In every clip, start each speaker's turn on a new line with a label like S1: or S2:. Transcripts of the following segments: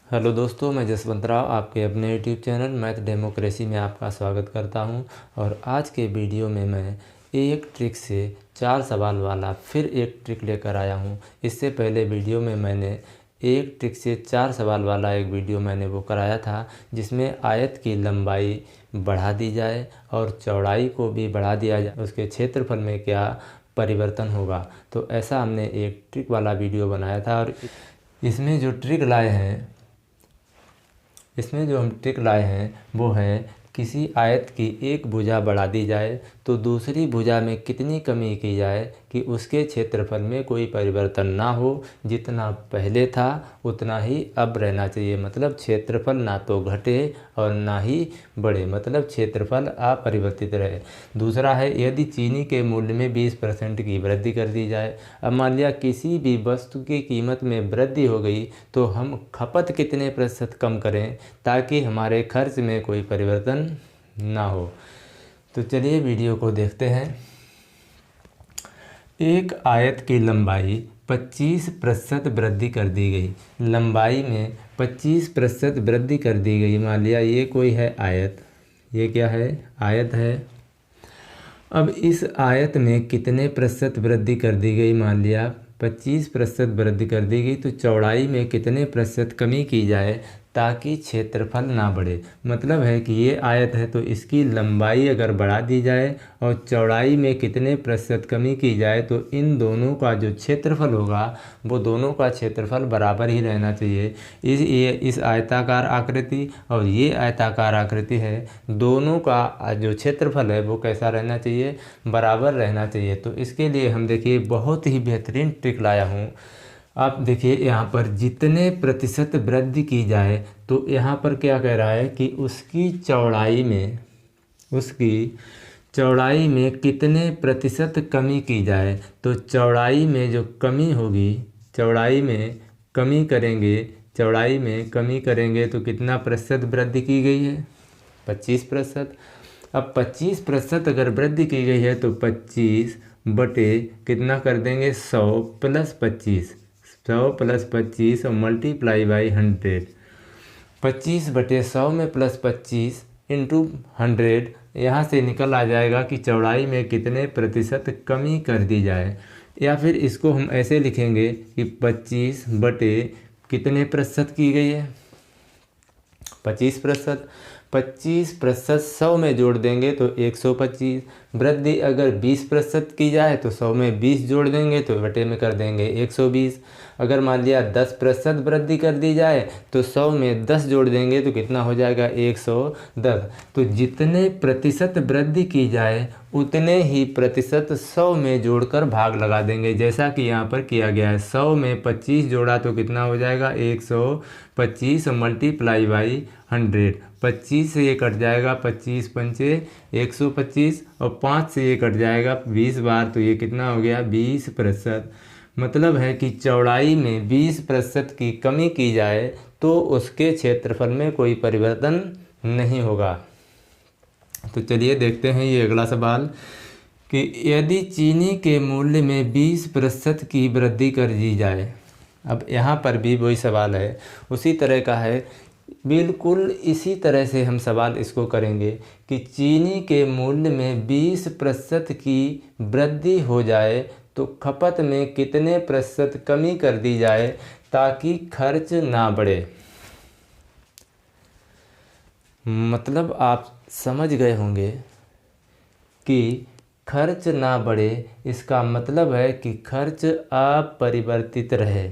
S1: Hello दोस्तों, मैं जसवंत राव आपके अपने यूट्यूब चैनल मैथ डेमोक्रेसी में आपका स्वागत करता हूं। और आज के वीडियो में मैं एक ट्रिक से 4 सवाल वाला फिर एक ट्रिक लेकर आया हूं। इससे पहले वीडियो में मैंने एक ट्रिक से 4 सवाल वाला एक वीडियो मैंने वो कराया था, जिसमें आयत की लंबाई बढ़ा दी जाए और चौड़ाई को भी बढ़ा दिया जाए, उसके क्षेत्रफल में क्या परिवर्तन होगा। तो ऐसा हमने एक ट्रिक वाला वीडियो बनाया था। और इसमें जो हम ट्रिक लाए हैं वो है, किसी आयत की एक भुजा बढ़ा दी जाए तो दूसरी भुजा में कितनी कमी की जाए कि उसके क्षेत्रफल में कोई परिवर्तन ना हो, जितना पहले था उतना ही अब रहना चाहिए। मतलब क्षेत्रफल ना तो घटे और ना ही बढ़े, मतलब क्षेत्रफल अपरिवर्तित रहे। दूसरा है, यदि चीनी के मूल्य में 20% की वृद्धि कर दी जाए। अब मान लिया किसी भी वस्तु की कीमत में वृद्धि हो गई तो हम खपत कितने प्रतिशत कम करें ताकि हमारे खर्च में कोई परिवर्तन ना हो। तो चलिए वीडियो को देखते हैं। एक आयत की लंबाई 25% वृद्धि कर दी गई। लंबाई में 25% वृद्धि कर दी गई। मान लिया ये कोई है आयत, ये क्या है? आयत है। अब इस आयत में कितने प्रतिशत वृद्धि कर दी गई? मान लिया 25% वृद्धि कर दी गई। तो चौड़ाई में कितने प्रतिशत कमी की जाए ताकि क्षेत्रफल ना बढ़े। मतलब है कि ये आयत है तो इसकी लंबाई अगर बढ़ा दी जाए और चौड़ाई में कितने प्रतिशत कमी की जाए तो इन दोनों का जो क्षेत्रफल होगा वो दोनों का क्षेत्रफल बराबर ही रहना चाहिए। इस आयताकार आकृति और ये आयताकार आकृति है, दोनों का जो क्षेत्रफल है वो कैसा रहना चाहिए? बराबर रहना चाहिए। तो इसके लिए हम देखिए बहुत ही बेहतरीन ट्रिक लाया हूँ। आप देखिए यहाँ पर जितने प्रतिशत वृद्धि की जाए तो यहाँ पर क्या कह रहा है कि उसकी चौड़ाई में कितने प्रतिशत कमी की जाए। तो चौड़ाई में जो कमी होगी, चौड़ाई में कमी करेंगे तो कितना प्रतिशत वृद्धि की गई है? 25%। अब 25% अगर वृद्धि की गई है तो 25 बटे कितना कर देंगे? 100 प्लस 25, 100 प्लस 25 और मल्टीप्लाई बाई 100। 25/100 में प्लस 25 इंटू 100, यहाँ से निकल आ जाएगा कि चौड़ाई में कितने प्रतिशत कमी कर दी जाए। या फिर इसको हम ऐसे लिखेंगे कि 25 बटे कितने प्रतिशत की गई है? 25%। 25% 100 में जोड़ देंगे तो 125। वृद्धि अगर 20% की जाए तो 100 में 20 जोड़ देंगे तो बटे में कर देंगे 120। अगर मान लिया 10% वृद्धि कर दी जाए तो 100 में 10 जोड़ देंगे तो कितना हो जाएगा? 110। तो जितने प्रतिशत वृद्धि की जाए उतने ही प्रतिशत 100 में जोड़कर भाग लगा देंगे, जैसा कि यहाँ पर किया गया है। 100 में 25 जोड़ा तो कितना हो जाएगा? 125 मल्टीप्लाई बाई 100। 25 से ये कट जाएगा, 25 पंचे 125 और 5 से ये कट जाएगा 20 बार, तो ये कितना हो गया? 20%। मतलब है कि चौड़ाई में 20% की कमी की जाए तो उसके क्षेत्रफल में कोई परिवर्तन नहीं होगा। तो चलिए देखते हैं ये अगला सवाल कि यदि चीनी के मूल्य में 20% की वृद्धि कर दी जाए। अब यहाँ पर भी वही सवाल है, उसी तरह का है, बिल्कुल इसी तरह से हम सवाल इसको करेंगे कि चीनी के मूल्य में 20% की वृद्धि हो जाए तो खपत में कितने प्रतिशत कमी कर दी जाए ताकि खर्च ना बढ़े। मतलब आप समझ गए होंगे कि खर्च ना बढ़े, इसका मतलब है कि खर्च अपरिवर्तित रहे।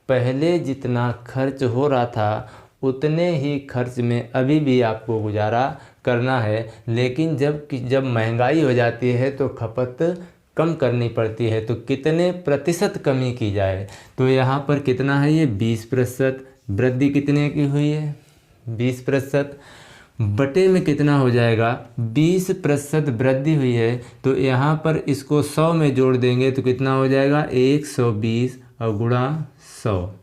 S1: पहले जितना खर्च हो रहा था उतने ही खर्च में अभी भी आपको गुजारा करना है, लेकिन जब महंगाई हो जाती है तो खपत कम करनी पड़ती है। तो कितने प्रतिशत कमी की जाए? तो यहाँ पर कितना है? ये 20%। वृद्धि कितने की हुई है? 20%। बटे में कितना हो जाएगा? 20% वृद्धि हुई है तो यहाँ पर इसको 100 में जोड़ देंगे तो कितना हो जाएगा? 120 और गुणा 100।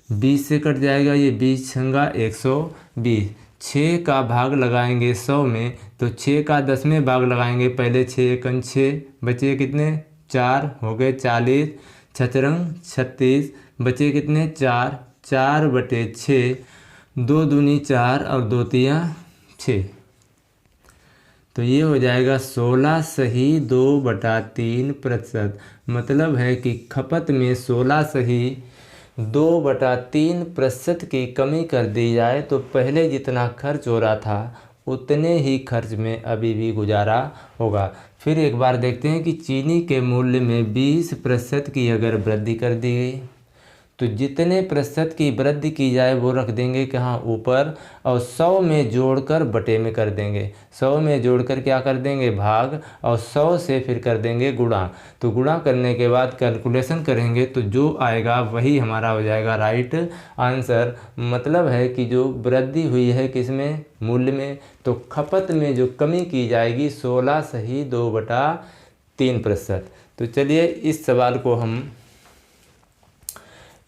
S1: 20 से कट जाएगा, ये 20 छंगा 120। 6 का भाग लगाएंगे 100 में तो 6 का 10वें भाग लगाएंगे। पहले 6 एकन 6, बचे कितने? 4 हो गए 40, 6 रंग 36, बचे कितने? 4, 4/6, 2 दूनी 4 और 2 तियाँ 6, तो ये हो जाएगा 16 सही 2/3%। मतलब है कि खपत में 16 सही 2/3% की कमी कर दी जाए तो पहले जितना खर्च हो रहा था उतने ही खर्च में अभी भी गुजारा होगा। फिर एक बार देखते हैं कि चीनी के मूल्य में 20% की अगर वृद्धि कर दी गई तो जितने प्रतिशत की वृद्धि की जाए वो रख देंगे कहाँ, ऊपर, और 100 में जोड़कर बटे में कर देंगे। 100 में जोड़कर क्या कर देंगे, भाग, और 100 से फिर कर देंगे गुणा। तो गुणा करने के बाद कैलकुलेशन करेंगे तो जो आएगा वही हमारा हो जाएगा राइट आंसर। मतलब है कि जो वृद्धि हुई है किसमें, मूल्य में, तो खपत में जो कमी की जाएगी 16 सही 2/3%। तो चलिए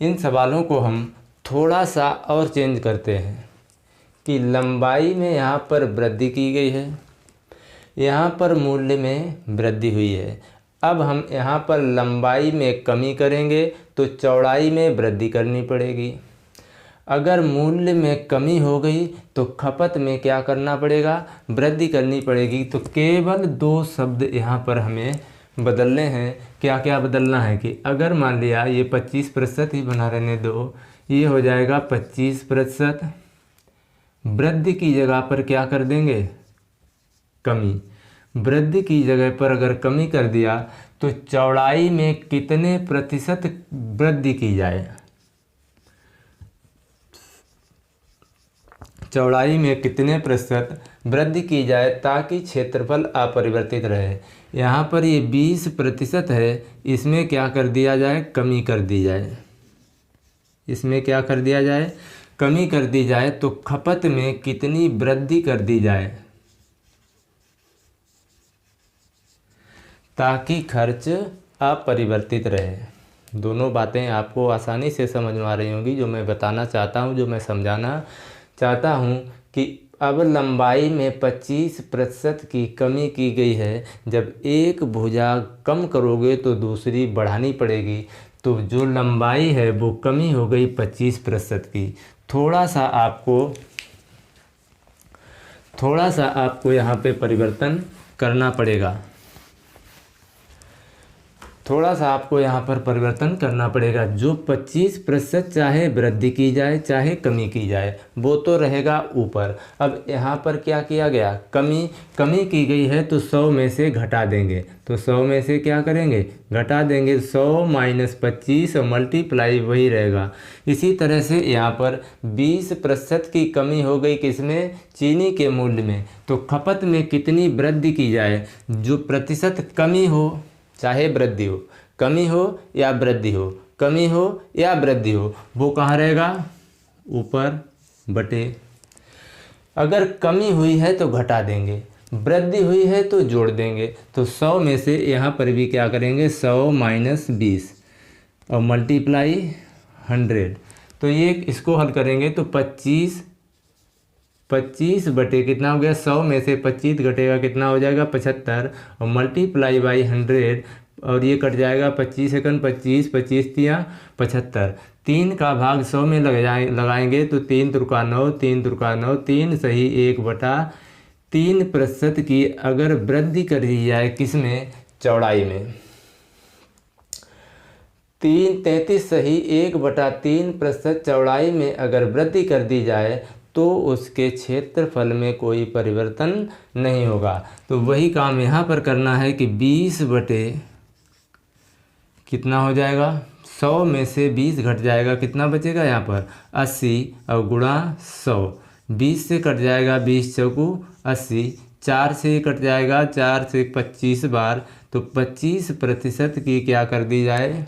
S1: इन सवालों को हम थोड़ा सा और चेंज करते हैं कि लंबाई में यहाँ पर वृद्धि की गई है, यहाँ पर मूल्य में वृद्धि हुई है। अब हम यहाँ पर लंबाई में कमी करेंगे तो चौड़ाई में वृद्धि करनी पड़ेगी। अगर मूल्य में कमी हो गई तो खपत में क्या करना पड़ेगा, वृद्धि करनी पड़ेगी। तो केवल 2 शब्द यहाँ पर हमें बदलने हैं। क्या क्या बदलना है कि अगर मान लिया ये 25% ही बना रहने दो, ये हो जाएगा 25%। वृद्धि की जगह पर क्या कर देंगे, कमी। वृद्धि की जगह पर अगर कमी कर दिया तो चौड़ाई में कितने प्रतिशत वृद्धि की जाए, चौड़ाई में कितने प्रतिशत वृद्धि की जाए ताकि क्षेत्रफल अपरिवर्तित रहे। यहाँ पर ये 20% है, इसमें क्या कर दिया जाए, कमी कर दी जाए। इसमें क्या कर दिया जाए, कमी कर दी जाए। तो खपत में कितनी वृद्धि कर दी जाए ताकि खर्च अपरिवर्तित रहे। दोनों बातें आपको आसानी से समझ में आ रही होंगी। जो मैं बताना चाहता हूँ, जो मैं समझाना चाहता हूँ कि अब लंबाई में 25% की कमी की गई है। जब एक भुजा कम करोगे तो दूसरी बढ़ानी पड़ेगी। तो जो लंबाई है वो कमी हो गई 25% की। थोड़ा सा आपको यहाँ पे परिवर्तन करना पड़ेगा। थोड़ा सा आपको यहाँ पर परिवर्तन करना पड़ेगा। जो 25% चाहे वृद्धि की जाए चाहे कमी की जाए वो तो रहेगा ऊपर। अब यहाँ पर क्या किया गया, कमी की गई है तो 100 में से घटा देंगे। तो 100 में से क्या करेंगे, घटा देंगे। 100 माइनस 25 और मल्टीप्लाई वही रहेगा। इसी तरह से यहाँ पर 20% की कमी हो गई किसमें, चीनी के मूल्य में। तो खपत में कितनी वृद्धि की जाए, जो प्रतिशत कमी हो चाहे वृद्धि हो, कमी हो या वृद्धि हो, कमी हो या वृद्धि हो, वो कहाँ रहेगा, ऊपर बटे। अगर कमी हुई है तो घटा देंगे, वृद्धि हुई है तो जोड़ देंगे। तो 100 में से यहाँ पर भी क्या करेंगे, 100 माइनस 20 और मल्टीप्लाई 100। तो ये इसको हल करेंगे तो 25 बटे कितना हो गया, 100 में से 25 घटेगा कितना हो जाएगा, 75 और मल्टीप्लाई बाई 100 और ये कट जाएगा 25 सेकंड, 25 तियाँ 75। 3 का भाग 100 में लगाएंगे तो 3 त्रिका 9, 3 त्रिका 9, 3 सही 1/3% की अगर वृद्धि कर दी जाए किसमें, चौड़ाई में। 33 सही 1/3% चौड़ाई में अगर वृद्धि कर दी जाए तो उसके क्षेत्रफल में कोई परिवर्तन नहीं होगा। तो वही काम यहाँ पर करना है कि 20 बटे कितना हो जाएगा, 100 में से 20 घट जाएगा, कितना बचेगा यहाँ पर 80 और गुणा 100। 20 से कट जाएगा 20 चौकू 80, 4 से कट जाएगा 4 से 25 बार। तो 25% की क्या कर दी जाए,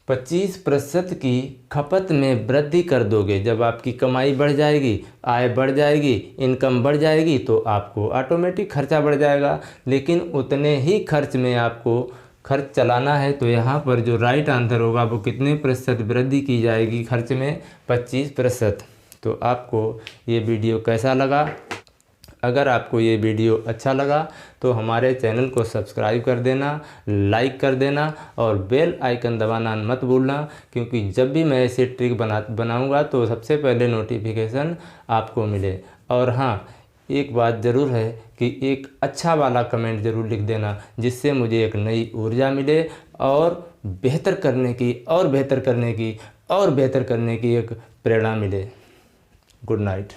S1: 25% की खपत में वृद्धि कर दोगे। जब आपकी कमाई बढ़ जाएगी, आय बढ़ जाएगी, इनकम बढ़ जाएगी तो आपको ऑटोमेटिक खर्चा बढ़ जाएगा। लेकिन उतने ही खर्च में आपको खर्च चलाना है। तो यहाँ पर जो राइट आंसर होगा वो कितने प्रतिशत वृद्धि की जाएगी खर्च में, 25%। तो आपको ये वीडियो कैसा लगा, अगर आपको ये वीडियो अच्छा लगा तो हमारे चैनल को सब्सक्राइब कर देना, लाइक कर देना और बेल आइकन दबाना मत भूलना, क्योंकि जब भी मैं ऐसे ट्रिक बनाऊंगा तो सबसे पहले नोटिफिकेशन आपको मिले। और हाँ, एक बात ज़रूर है कि एक अच्छा वाला कमेंट ज़रूर लिख देना, जिससे मुझे एक नई ऊर्जा मिले और बेहतर करने की और बेहतर करने की और बेहतर करने की एक प्रेरणा मिले। Good night.